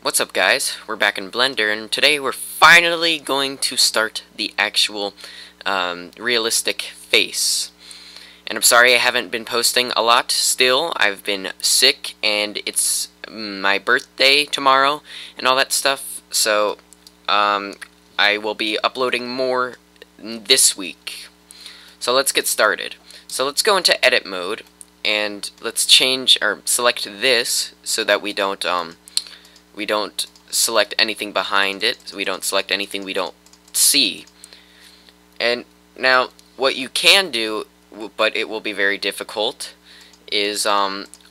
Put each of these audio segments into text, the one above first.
What's up, guys? We're back in Blender, and today we're finally going to start the actual realistic face. And I'm sorry I haven't been posting a lot still. I've been sick, and it's my birthday tomorrow, and all that stuff. So, I will be uploading more this week. So let's get started. So let's go into edit mode, and let's change, or select this, so that we don't select anything behind it, so we don't select anything we don't see. And now what you can do, but it will be very difficult, is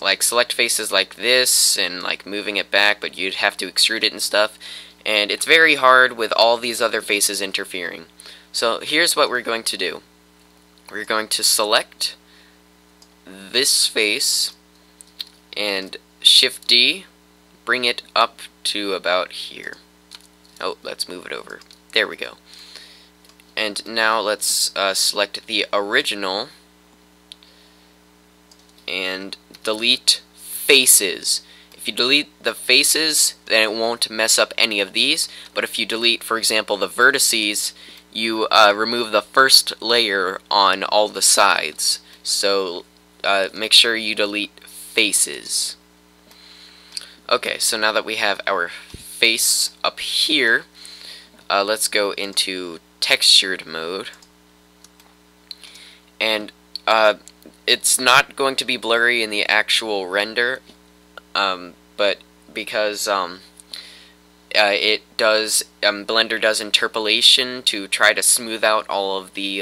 like select faces like this and like moving it back, but you'd have to extrude it and stuff, and it's very hard with all these other faces interfering. So here's what we're going to do. We're going to select this face and Shift D, bring it up to about here. Oh, let's move it over. There we go. And now let's select the original and delete faces. If you delete the faces, then it won't mess up any of these, but if you delete, for example, the vertices, you remove the first layer on all the sides. So make sure you delete faces. Okay, so now that we have our face up here, let's go into textured mode. And it's not going to be blurry in the actual render, but because it does, Blender does interpolation to try to smooth out all of the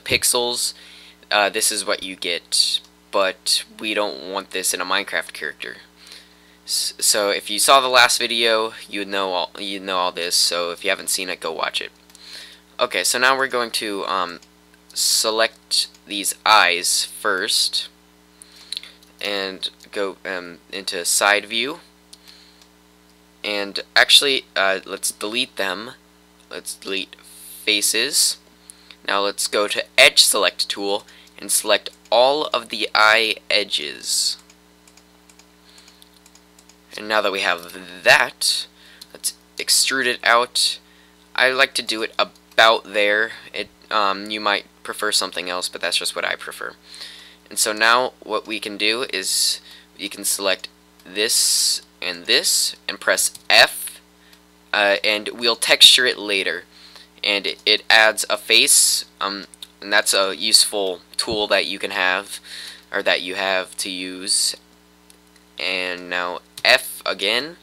pixels. This is what you get, but we don't want this in a Minecraft character. So if you saw the last video, you know all this. So if you haven't seen it, go watch it. Okay, so now we're going to select these eyes first, and go into side view. And actually, let's delete them. Let's delete faces. Now let's go to Edge Select tool and select all of the eye edges. And now that we have that, let's extrude it out. I like to do it about there. You might prefer something else, but that's just what I prefer. And so now what we can do is you can select this and press F, and we'll texture it later. And it adds a face, and that's a useful tool that you can have, or that you have to use. And now F again,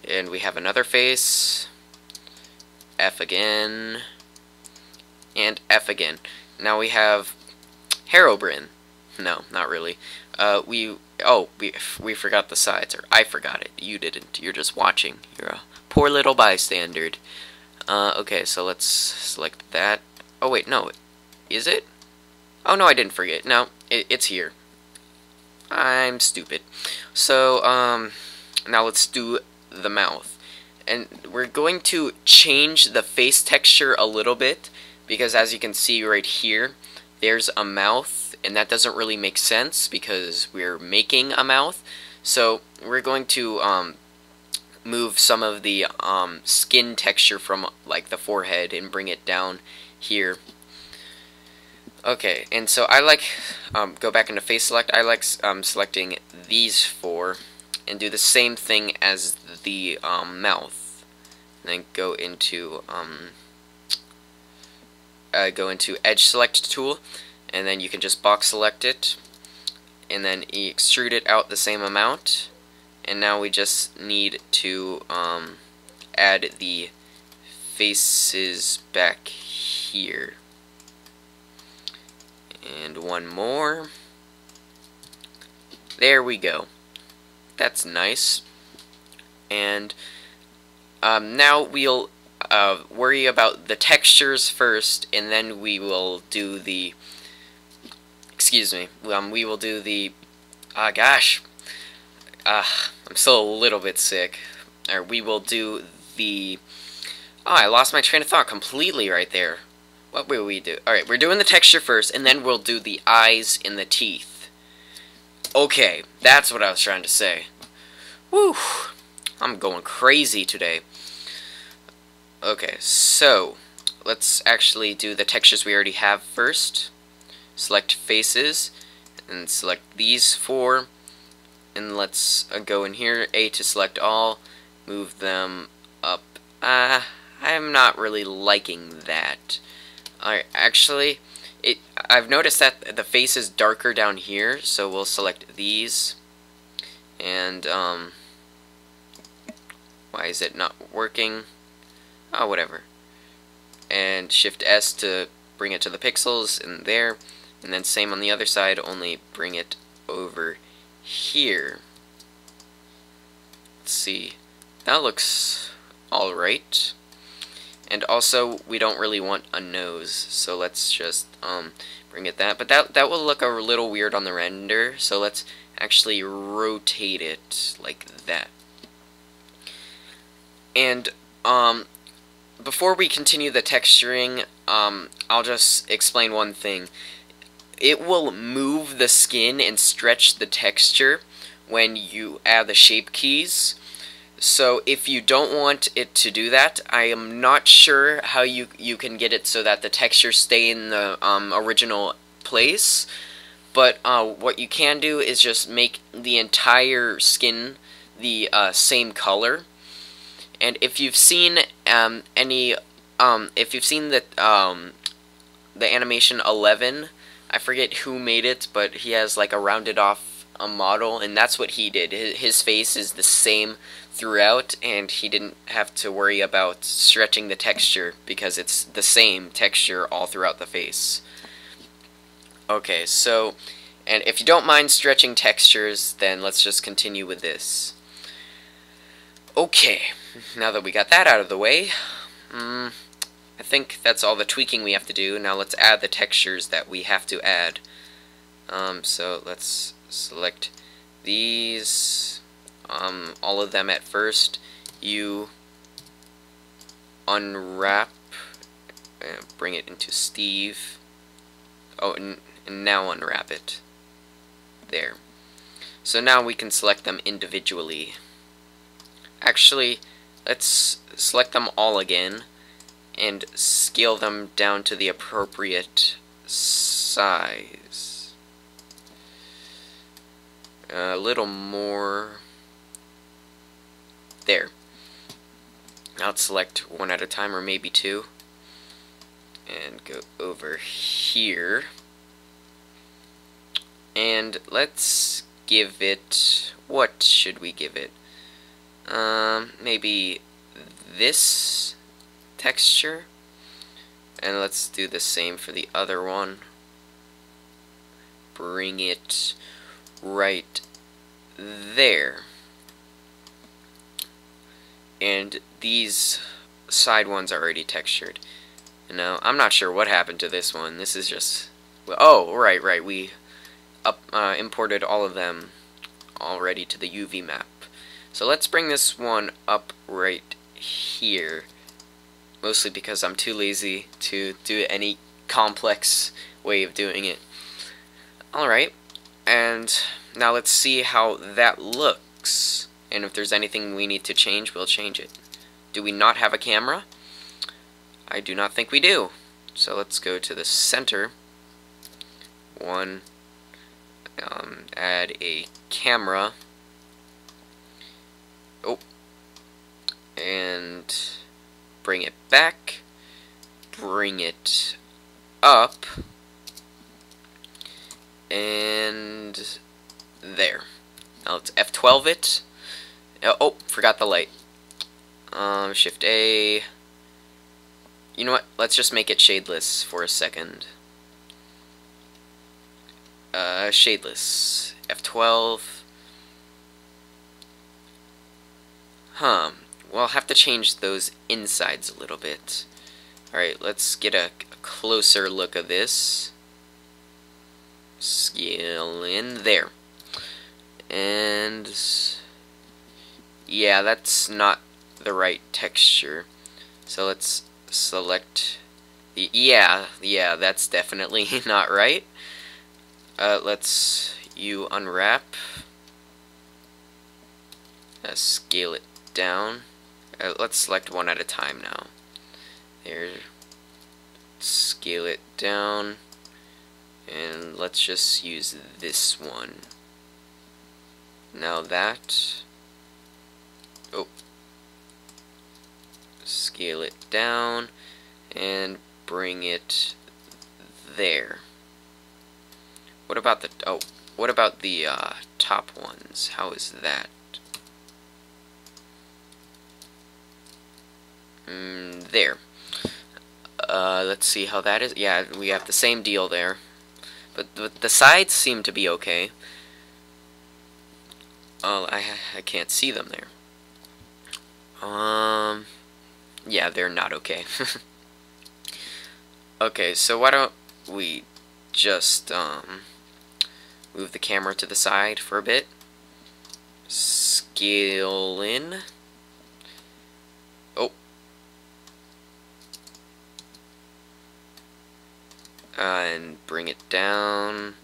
and we have another face, F again, and F again. Now we have Herobrine. No, not really. We forgot the sides, or I forgot it. You didn't. You're just watching. You're a poor little bystander. Okay, so let's select that. Oh wait, no, is it? Oh no, I didn't forget. No, it's here. I'm stupid. So, now let's do the mouth. And we're going to change the face texture a little bit, because as you can see right here, there's a mouth, and that doesn't really make sense because we're making a mouth. So, we're going to move some of the skin texture from like the forehead and bring it down here. Okay, and so I like, go back into face select, I like selecting these four, and do the same thing as the mouth. And then go into edge select tool, and then you can just box select it, and then extrude it out the same amount. And now we just need to add the faces back here. And one more. There we go. That's nice. And now we'll worry about the textures first, and then we will do the... Excuse me. We will do the... gosh. I'm still a little bit sick. Or we will do the... Oh, I lost my train of thought completely right there. What will we do? Alright, we're doing the texture first, and then we'll do the eyes and the teeth. Okay, that's what I was trying to say. Whew, I'm going crazy today. Okay, so let's actually do the textures we already have first. Select faces, and select these four, and let's go in here, A to select all, move them up. I'm not really liking that. Actually, I've noticed that the face is darker down here, so we'll select these, and why is it not working? Oh, whatever. And Shift S to bring it to the pixels in there, and then same on the other side, only bring it over here. Let's see. That looks alright. And also, we don't really want a nose, so let's just bring it that. But that will look a little weird on the render, so let's actually rotate it like that. And before we continue the texturing, I'll just explain one thing. It will move the skin and stretch the texture when you add the shape keys. So if you don't want it to do that, I am not sure how you can get it so that the textures stay in the original place. But what you can do is just make the entire skin the same color. And if you've seen if you've seen the animation 11, I forget who made it, but he has like a rounded off model, and that's what he did. His face is the same throughout, and he didn't have to worry about stretching the texture because it's the same texture all throughout the face. Okay, so, and if you don't mind stretching textures, then let's just continue with this. Okay, now that we got that out of the way, I think that's all the tweaking we have to do. Now let's add the textures that we have to add. So let's select these, all of them at first. You unwrap, and bring it into Steve. Oh, and now unwrap it. There. So now we can select them individually. Actually, let's select them all again and scale them down to the appropriate size. A little more. There. Now let's select one at a time, or maybe two, and go over here. And let's give it, what should we give it? Maybe this texture, and let's do the same for the other one. Bring it right there. And these side ones are already textured. Now, I'm not sure what happened to this one. This is just, oh, right, we imported all of them already to the UV map. So let's bring this one up right here, mostly because I'm too lazy to do any complex way of doing it. Alright, and now let's see how that looks, and if there's anything we need to change, we'll change it. Do we not have a camera? I do not think we do. So let's go to the center one, add a camera. Oh, and bring it back, bring it up, and there. Now let's F12 it. Oh, forgot the light. Shift A. You know what? Let's just make it shadeless for a second. Shadeless. F12. Well, I'll have to change those insides a little bit. Alright, let's get a closer look of this. Scale in there. And yeah, that's not the right texture. So let's select the, yeah, that's definitely not right. Let's unwrap. Scale it down. Let's select one at a time now. There. Scale it down. And let's just use this one. Now that. Oh. Scale it down. And bring it there. What about the top ones? How is that? There. Let's see how that is. Yeah, we have the same deal there. But the sides seem to be okay. I can't see them there. Yeah, they're not okay. Okay, so why don't we just move the camera to the side for a bit. Scale in. Oh. And bring it down.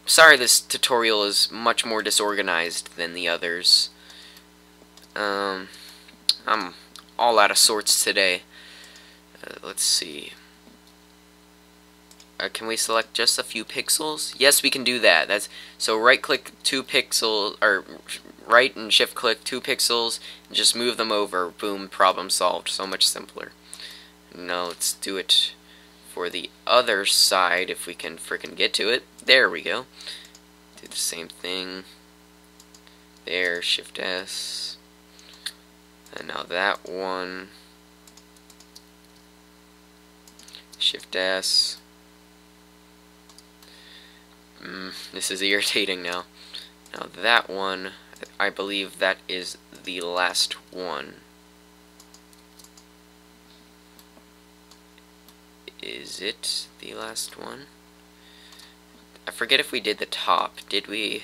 Sorry, this tutorial is much more disorganized than the others. I'm all out of sorts today. Let's see. Can we select just a few pixels? Yes, we can do that. So right-click 2 pixels, or right and shift-click 2 pixels, and just move them over. Boom, problem solved. So much simpler. Now let's do it for the other side if we can frickin' get to it. There we go. Do the same thing. There, Shift S. And now that one. Shift S. This is irritating now. Now that one, I believe that is the last one. Is it the last one? I forget if we did the top. Did we?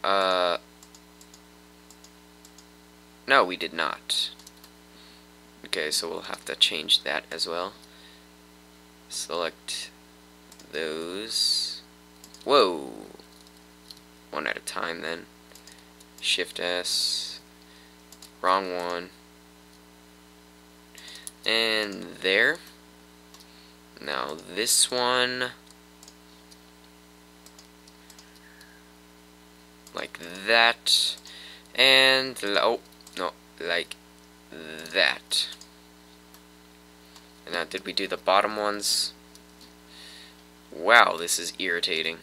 No, we did not. Okay, so we'll have to change that as well. Select those. Whoa! One at a time then. Shift S. Wrong one. And there. Now this one. Like that. And, oh, no, like that. And now, did we do the bottom ones? Wow, this is irritating.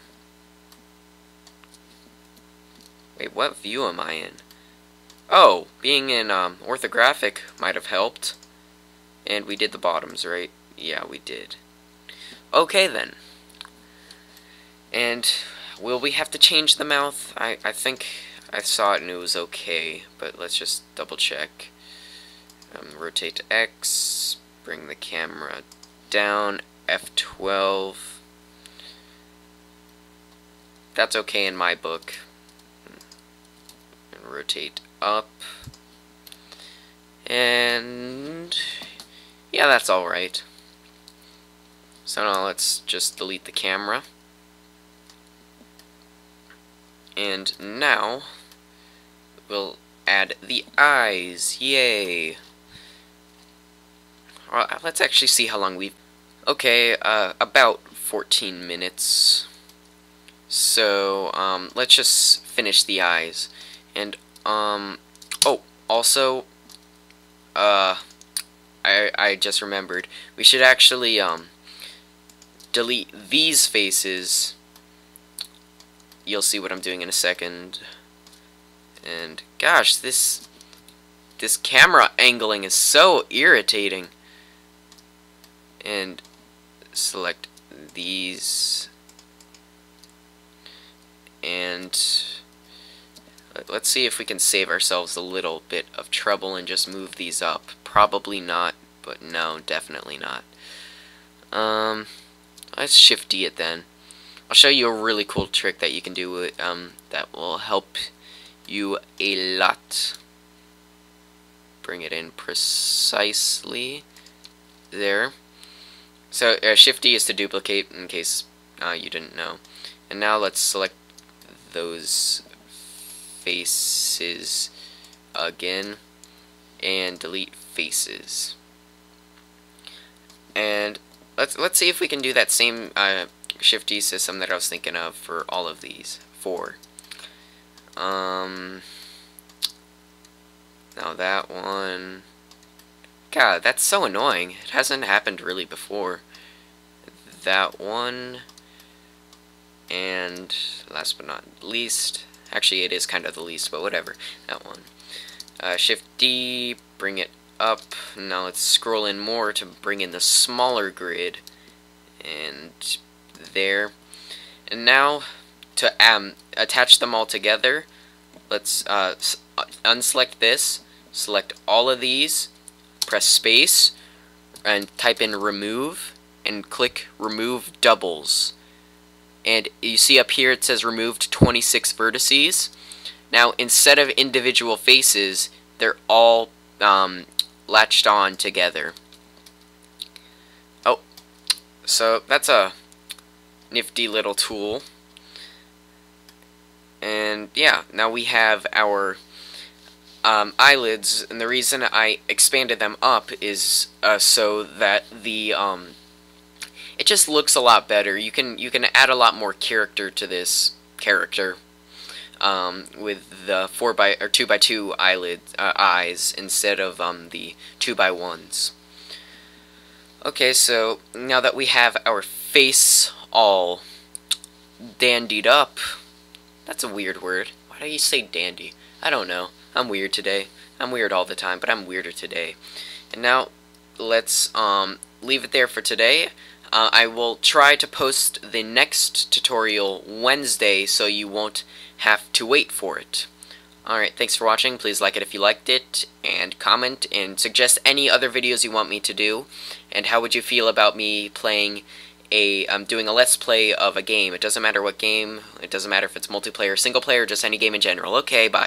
Wait, what view am I in? Oh, being in orthographic might have helped. And we did the bottoms, right? Yeah, we did. Okay, then. And will we have to change the mouth? I think I saw it and it was okay, but let's just double check. Rotate to X, bring the camera down, F12. That's okay in my book. And rotate up. And yeah, that's alright. So now let's just delete the camera. And now we'll add the eyes. Yay! Let's actually see how long we've... Okay, about 14 minutes. So, let's just finish the eyes. And, oh, also, I just remembered. We should actually, delete these faces. You'll see what I'm doing in a second. And, gosh, this camera angling is so irritating. And select these. And let's see if we can save ourselves a little bit of trouble and just move these up. Probably not, but no, definitely not. Let's Shift D it then. I'll show you a really cool trick that you can do that will help you a lot. Bring it in precisely there. So Shift D is to duplicate, in case you didn't know. And now let's select those faces again, and delete faces. And let's see if we can do that same Shift-D system that I was thinking of for all of these 4. Now that one. God, that's so annoying. It hasn't happened really before. That one. And last but not least, actually it is kind of the least, but whatever. That one. Shift-D, bring it up. Now let's scroll in more to bring in the smaller grid. And there. And now to attach them all together, let's unselect this, select all of these, press space, and type in remove, and click remove doubles. And you see up here it says removed 26 vertices. Now instead of individual faces, they're all latched on together. Oh, so that's a nifty little tool. And yeah, now we have our eyelids, and the reason I expanded them up is so that the it just looks a lot better. You can add a lot more character to this character with the 2x2 eyes instead of the 2x1s. Okay, so now that we have our face all dandied up, that's a weird word. Why do you say dandy? I don't know. I'm weird today. I'm weird all the time, but I'm weirder today. And now let's leave it there for today. I will try to post the next tutorial Wednesday so you won't have to wait for it. Alright, thanks for watching. Please like it if you liked it, and comment, and suggest any other videos you want me to do. And how would you feel about me playing doing a let's play of a game? It doesn't matter what game, it doesn't matter if it's multiplayer, single player, or just any game in general. Okay, bye.